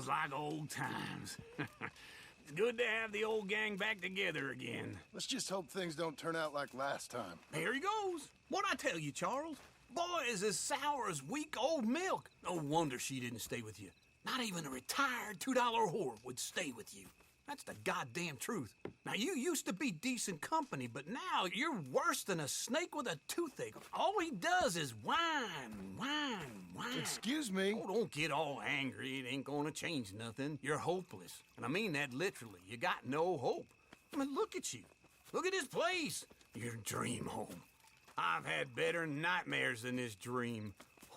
Feels like old times. It's good to have the old gang back together again. Let's just hope things don't turn out like last time. Here he goes. What'd I tell you, Charles? Boy is as sour as weak old milk. No wonder she didn't stay with you. Not even a retired $2 whore would stay with you. That's the goddamn truth. Now, you used to be decent company, but now you're worse than a snake with a toothache. All he does is whine. Excuse me? Oh, don't get all angry. It ain't gonna change nothing. You're hopeless. And I mean that literally. You got no hope. I mean, look at you. Look at this place. Your dream home. I've had better nightmares than this dream.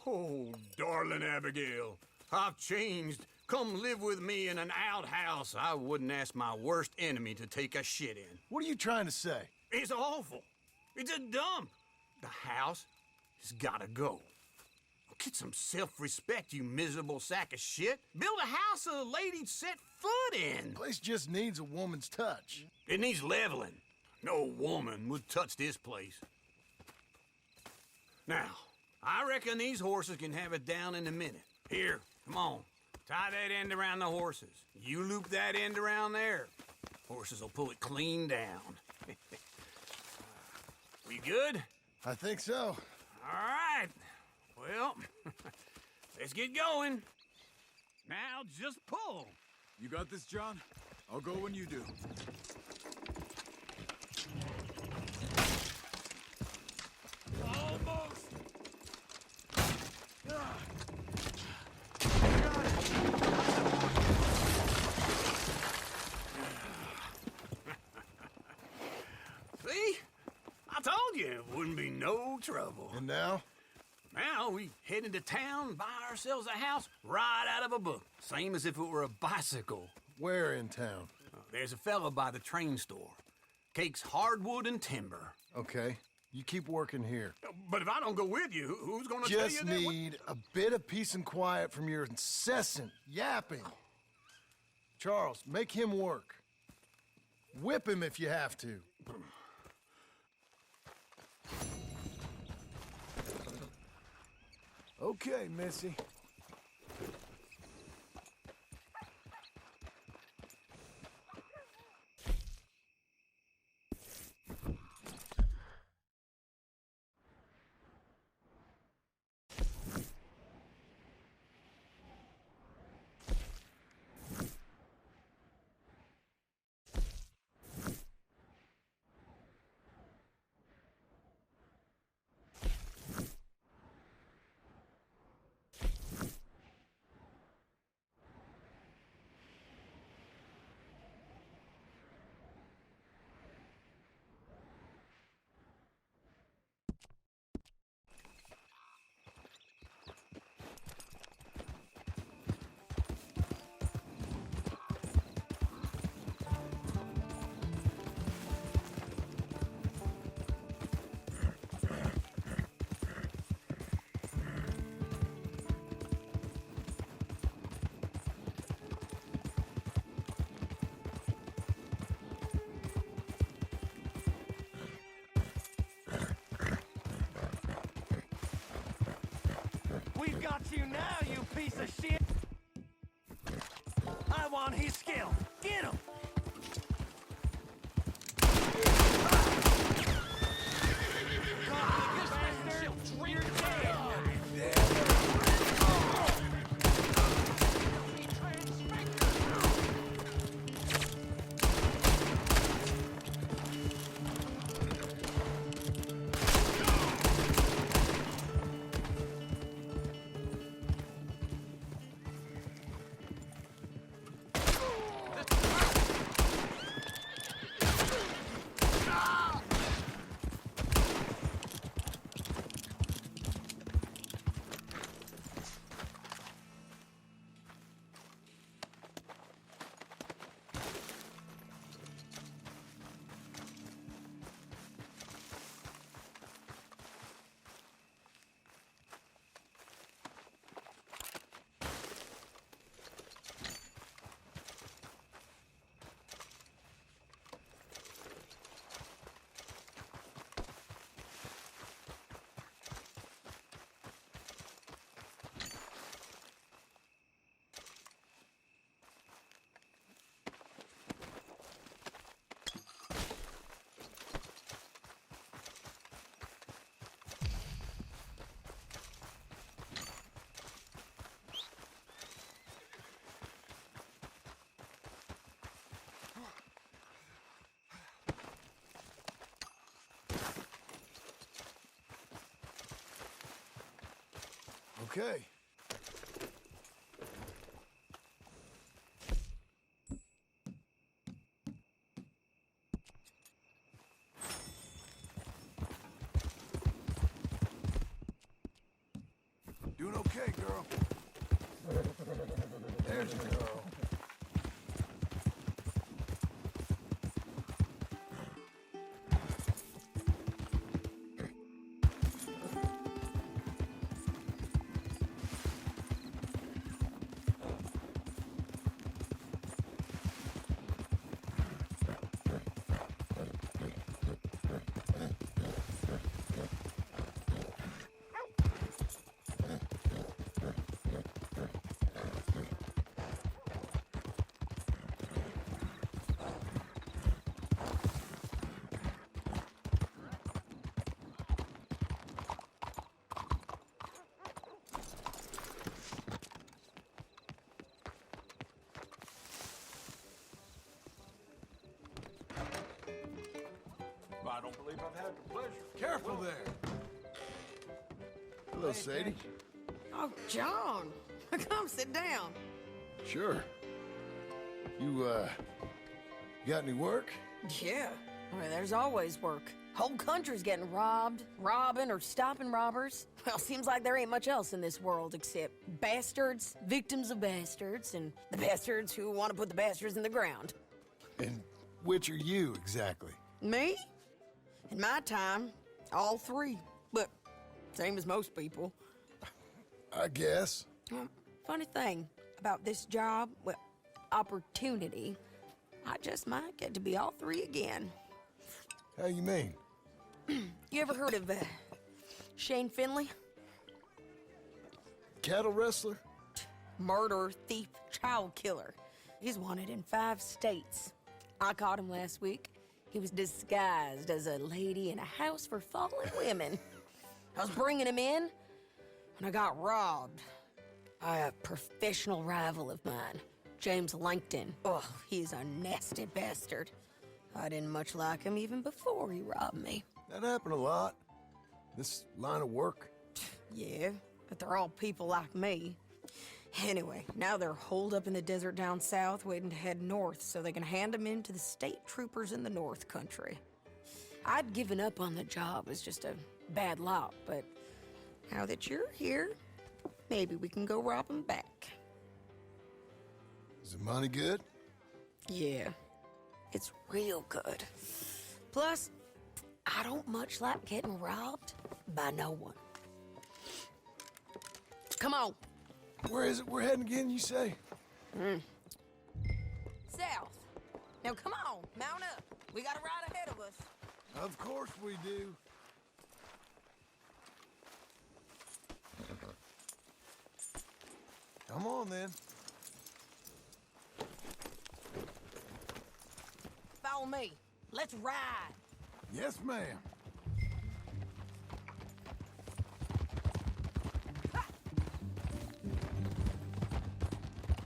Oh, darling Abigail, I've changed. Come live with me in an outhouse I wouldn't ask my worst enemy to take a shit in. What are you trying to say? It's awful. It's a dump. The house has gotta go. Get some self-respect, you miserable sack of shit. Build a house a lady'd set foot in. The place just needs a woman's touch. It needs leveling. No woman would touch this place. Now, I reckon these horses can have it down in a minute. Here, come on. Tie that end around the horses. You loop that end around there. Horses will pull it clean down. We good? I think so. All right. Well, let's get going. Now just pull. You got this, John? I'll go when you do. Almost. See? I told you it wouldn't be no trouble. And now? Now we head into town, buy ourselves a house right out of a book. Same as if it were a bicycle. Where in town? There's a fella by the train store. Cakes hardwood and timber. Okay. You keep working here. But if I don't go with you, who's gonna tell you Just that? need a bit of peace and quiet from your incessant yapping. Charles, make him work. Whip him if you have to. Okay, Missy. We've got you now, you piece of shit! I want his skill! Get him! You're dead! Okay. Doing okay, girl. There's the girl. I don't believe I've had the pleasure. Careful there. Hello, Sadie. Oh, John. Come sit down. Sure. You, got any work? Yeah. I mean, there's always work. Whole country's getting robbed, robbing, or stopping robbers. Well, seems like there ain't much else in this world except bastards, victims of bastards, and the bastards who want to put the bastards in the ground. And which are you, exactly? Me? In my time, all three. But same as most people. I guess. Funny thing about this job, well, opportunity, I just might get to be all three again. How you mean? You ever heard of Shane Finley? Cattle wrestler? Murderer, thief, child killer. He's wanted in 5 states. I caught him last week. He was disguised as a lady in a house for fallen women. I was bringing him in when I got robbed by a professional rival of mine, James Langton. Oh, he's a nasty bastard. I didn't much like him even before he robbed me. That happened a lot. This line of work. Yeah, but they're all people like me. Anyway, now they're holed up in the desert down south, waiting to head north so they can hand them in to the state troopers in the north country. I'd given up on the job as just a bad lot, but now that you're here, maybe we can go rob them back. Is the money good? Yeah, it's real good. Plus, I don't much like getting robbed by no one. Come on. Where is it we're heading again, you say? South. Now come on, mount up. We got a ride ahead of us. Of course we do. Come on, then. Follow me. Let's ride. Yes, ma'am.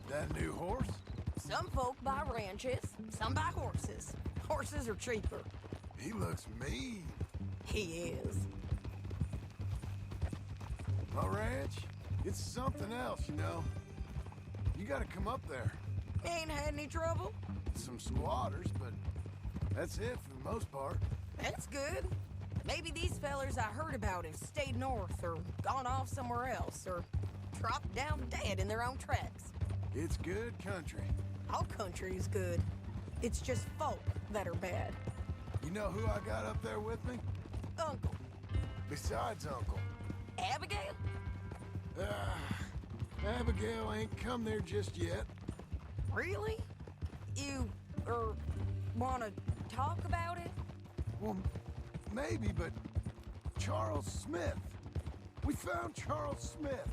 That new horse? Some folk buy ranches, some buy horses. Horses are cheaper. He looks mean. He is. My ranch, it's something else, you know. You gotta come up there. Ain't had any trouble? Some squatters, but that's it for the most part. That's good. Maybe these fellers I heard about have stayed north or gone off somewhere else or dropped down dead in their own tracks. It's good country. All country is good. It's just folk that are bad. You know who I got up there with me? Uncle. Besides Uncle. Abigail? Abigail ain't come there just yet. Really? You, wanna talk about it? Well, maybe, but Charles Smith. We found Charles Smith.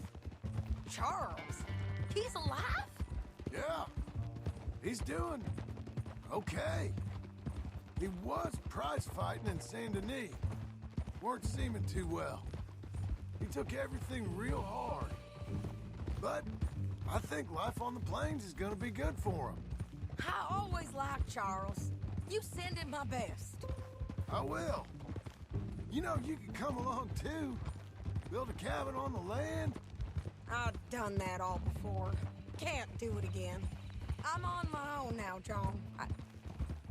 Charles? He's alive? Yeah. He's doing okay. He was prize fighting in Saint Denis. Weren't seeming too well. He took everything real hard. But I think life on the plains is gonna be good for him. I always liked Charles. You send him my best. I will. You know, you can come along too. Build a cabin on the land. I've done that all before. Can't do it again. I'm on my own now, John.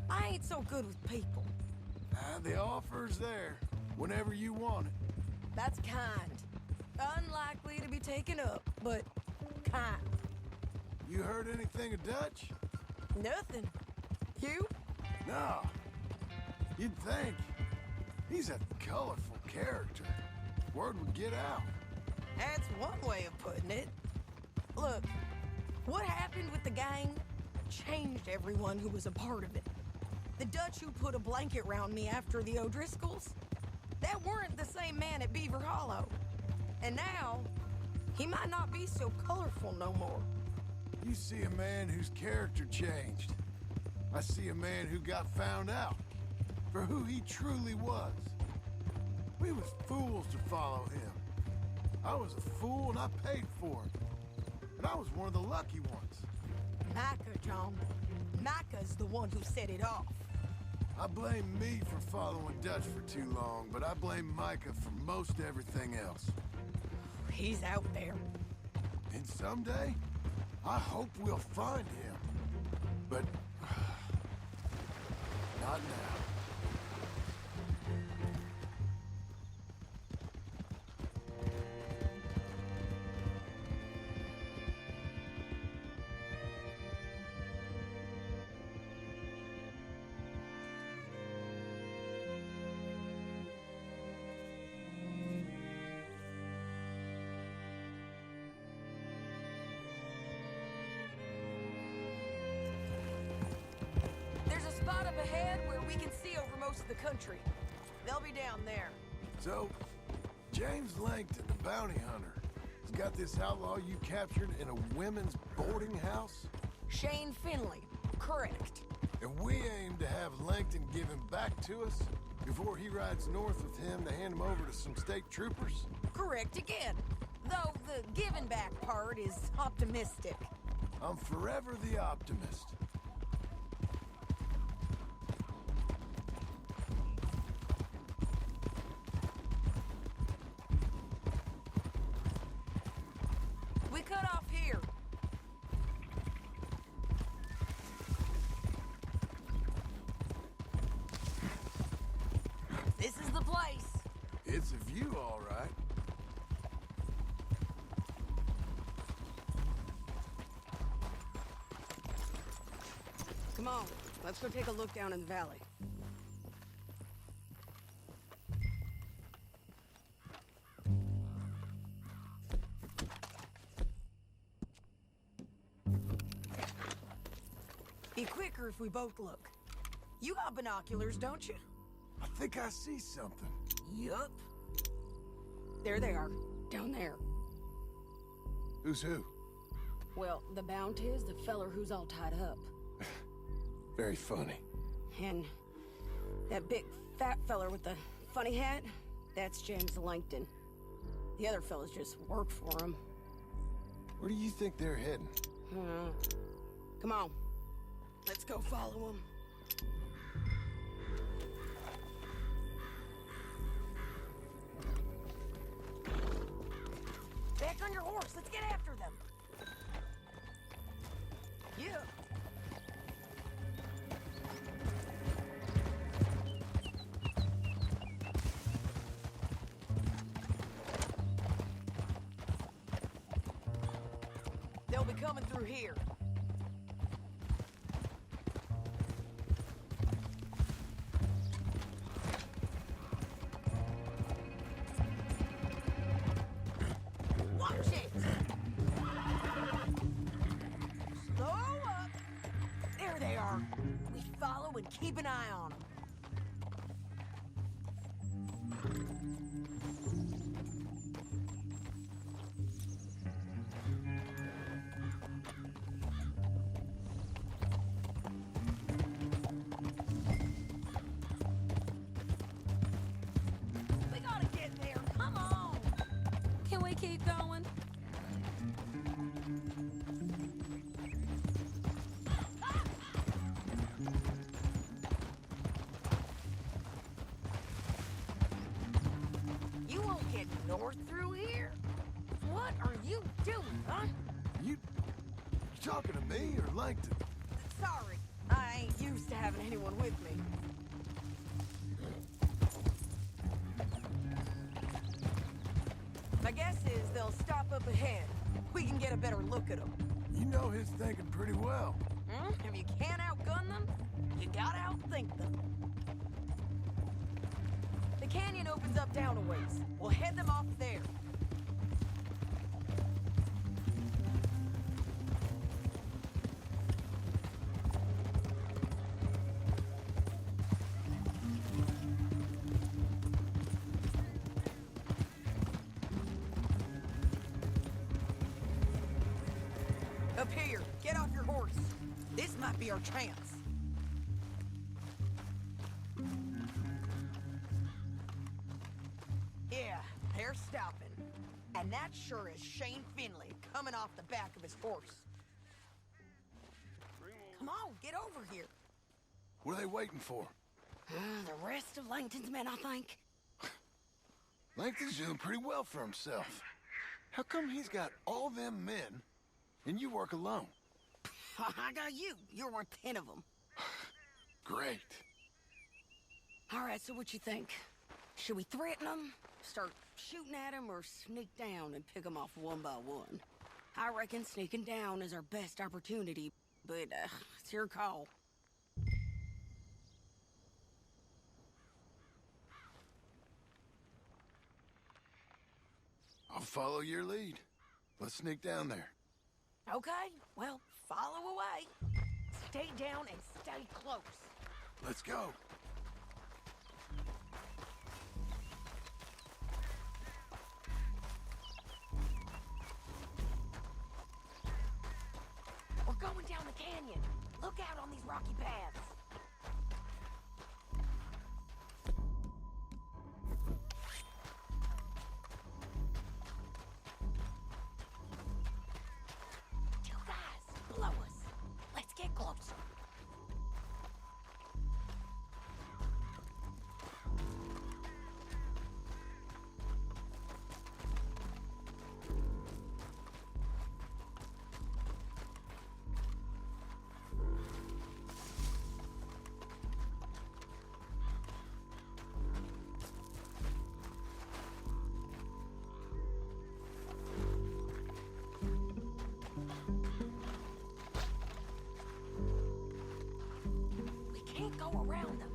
I ain't so good with people. The offer's there, whenever you want it. That's kind. Unlikely to be taken up, but kind. You heard anything of Dutch? Nothing. You? No. You'd think. He's a colorful character. Word would get out. That's one way of putting it. Look, what happened with the gang changed everyone who was a part of it. The Dutch who put a blanket round me after the O'Driscolls, that weren't the same man at Beaver Hollow. And now, he might not be so colorful no more. You see a man whose character changed. I see a man who got found out for who he truly was. We was fools to follow him. I was a fool and I paid for it. And I was one of the lucky ones. Micah, John. Micah's the one who set it off. I blame me for following Dutch for too long, but I blame Micah for most everything else. He's out there. And someday, I hope we'll find him. But not now. Spot up ahead where we can see over most of the country. They'll be down there. So, James Langton, the bounty hunter, has got this outlaw you captured in a women's boarding house? Shane Finley, correct. And we aim to have Langton give him back to us before he rides north with him to hand him over to some state troopers? Correct again. Though the giving back part is optimistic. I'm forever the optimist. We cut off here. This is the place. It's a view, all right. Come on, let's go take a look down in the valley. Be quicker if we both look. You got binoculars, don't you? I think I see something. Yup. There they are, down there. Who's who? Well, the bounty is the feller who's all tied up. Very funny. And that big fat feller with the funny hat, that's James Langton. The other fellas just work for him. Where do you think they're heading? Come on. Let's go follow him. Back on your horse. Let's get after them. Yeah. They'll be coming through here. Watch it! Slow up! There they are. We follow and keep an eye on them. We gotta get there. Come on! Can we keep going? You won't get north through here. What? What are you doing, huh? You talking to me or Langton? Sorry, I ain't used to having anyone with me. My guess is they'll stop up ahead. We can get a better look at them. You know his thinking pretty well. If you can't outgun them, you gotta outthink them. The canyon opens up down a ways. We'll head them off there. Up here, get off your horse. This might be our chance. Yeah, they're stopping. And that sure is Shane Finley coming off the back of his horse. Come on, get over here. What are they waiting for? The rest of Langton's men, I think. Langton's doing pretty well for himself. How come he's got all them men and you work alone? I got you. You're worth 10 of them. Great. All right, so what you think? Should we threaten them, start shooting at them, or sneak down and pick them off one by one? I reckon sneaking down is our best opportunity, but it's your call. I'll follow your lead. Let's sneak down there. Okay, well, follow away. Stay down and stay close. Let's go. We're going down the canyon. Look out on these rocky paths. Two guys below us. Let's get closer. Can't go around them.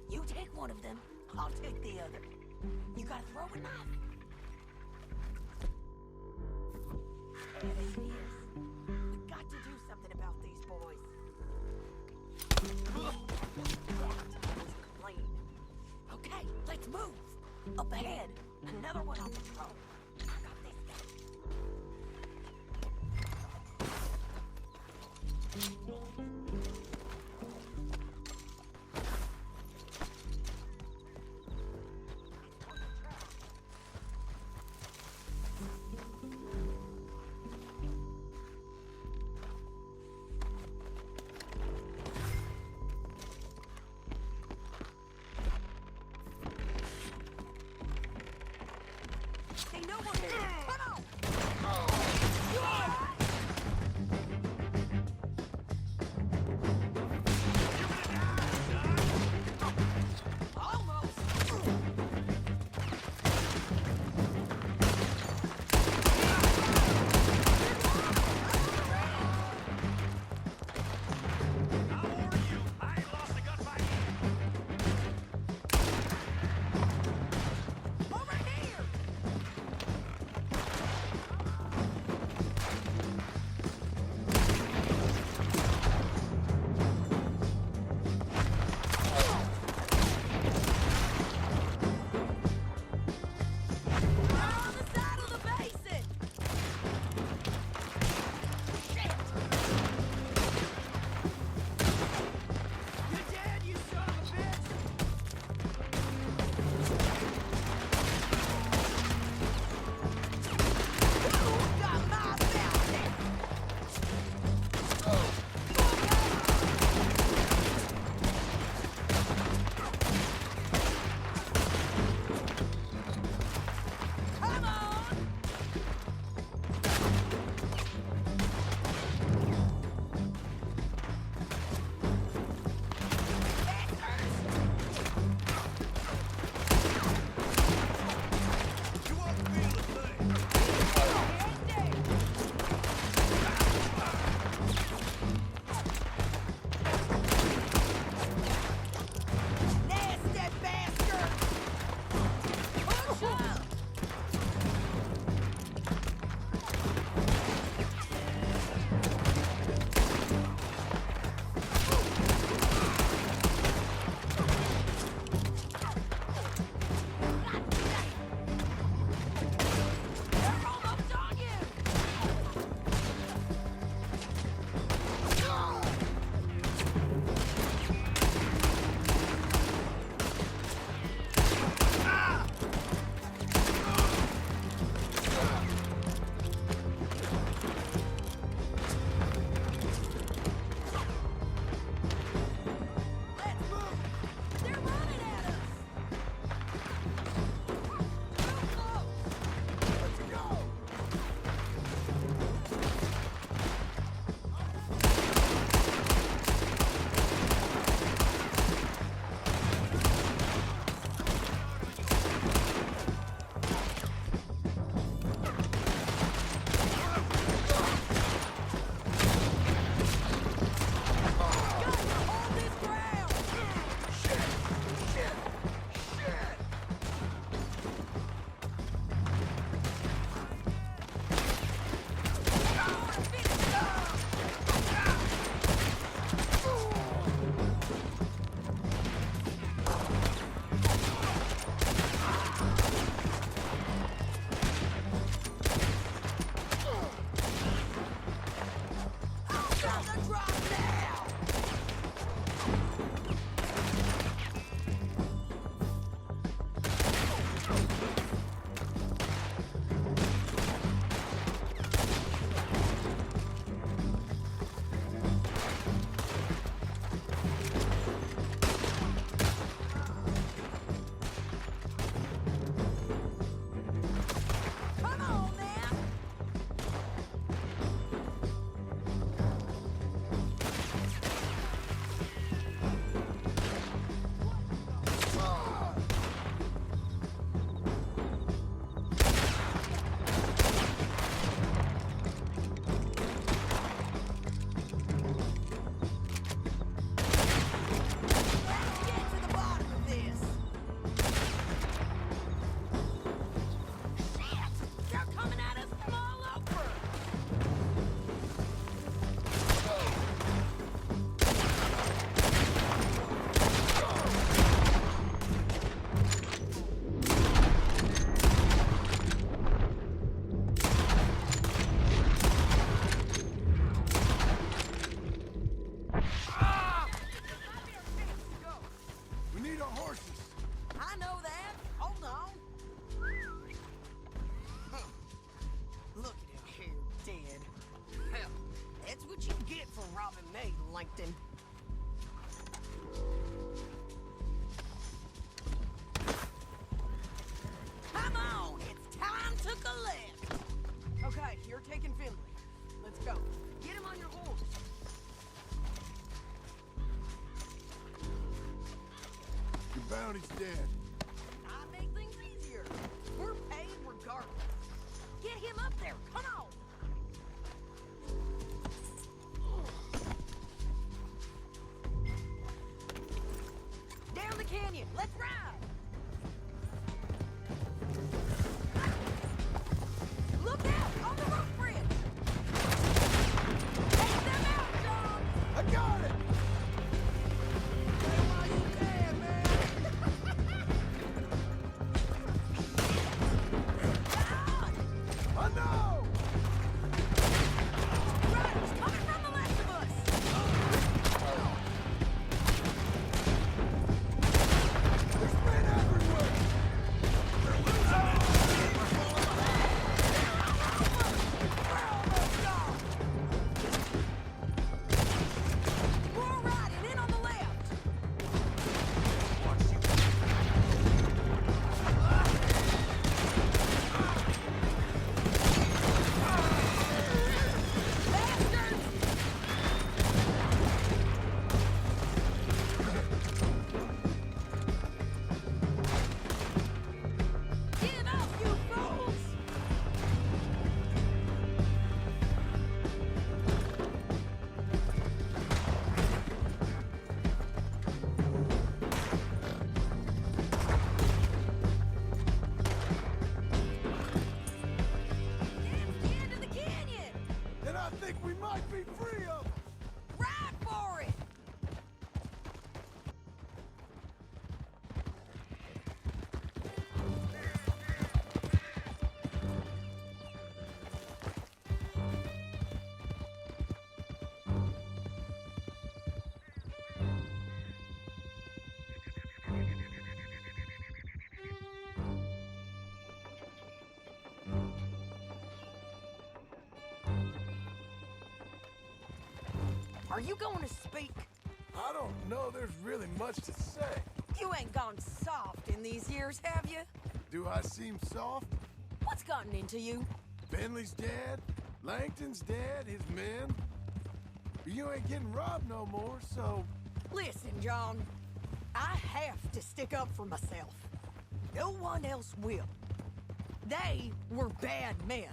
You take one of them, I'll take the other. You gotta throw a knife. There it is. We got to do something about these boys. That was clean. Okay, let's move. Up ahead, another one on patrol. I got this guy. They know we're here. Come on! Almost! I'll warn you, I ain't lost a gun fight yet. Over here! you're taking Finley. Let's go. Get him on your horse. Your bounty's dead. I make things easier. We're paid regardless. Get him up there. Come on. Down the canyon. Let's ride. Look out on the roof bridge. Take them out, John. I got it! Hey, why you there, man? I know! Riders coming from the left of us. There's men everywhere! More riding in on the left. Bastards! Give up, you fools! It's the end of the canyon! And I think we might be free of them! Ride for it! Are you going to speak? I don't know there's really much to say. You ain't gone soft in these years, have you? Do I seem soft? What's gotten into you? Finley's dead, Langton's dead, his men. You ain't getting robbed no more, so... Listen, John. I have to stick up for myself. No one else will. They were bad men.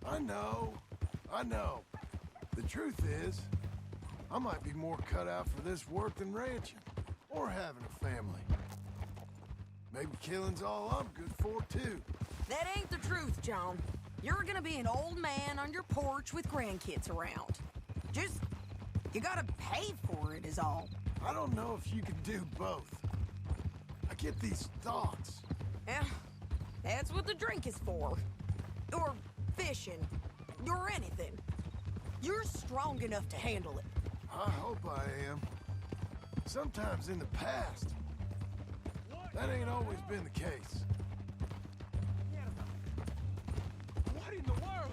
I know. The truth is, I might be more cut out for this work than ranching, or having a family. Maybe killing's all I'm good for, too. That ain't the truth, John. You're gonna be an old man on your porch with grandkids around. Just, you gotta pay for it is all. I don't know if you can do both. I get these thoughts. Yeah, that's what the drink is for. Or fishing, or anything. You're strong enough to handle it. I hope I am. Sometimes in the past, that ain't always been the case. What in the world?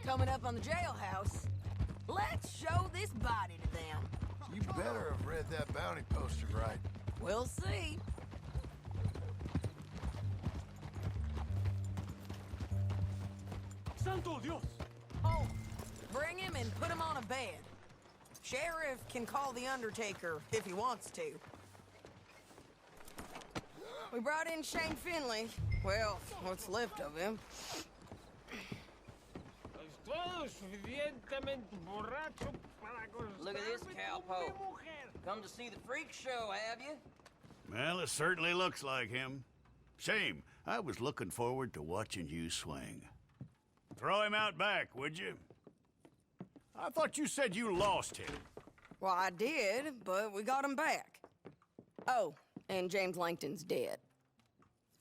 Coming up on the jailhouse. Let's show this body to them. You better have read that bounty poster right. We'll see. Santo Dios! Oh, bring him and put him on a bed. Sheriff can call the Undertaker if he wants to. We brought in Shane Finley. Well, what's left of him. Look at this cowpoke. Come to see the freak show, have you? Well, it certainly looks like him. Shame. I was looking forward to watching you swing. Throw him out back, would you? I thought you said you lost him. Well, I did, but we got him back. Oh, and James Langton's dead.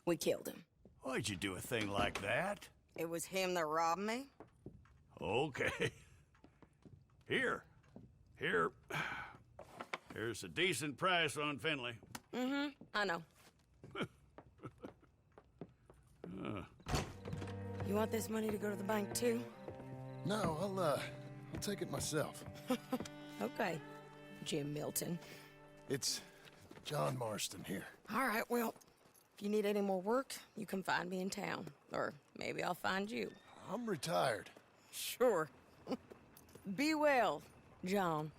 We killed him. Why'd you do a thing like that? It was him that robbed me. Okay. Here. Here's a decent price on Finley. I know. You want this money to go to the bank, too? No, I'll take it myself. Okay, Jim Milton. It's John Marston here. All right, well, if you need any more work, you can find me in town. Or maybe I'll find you. I'm retired. Sure. Be well, John.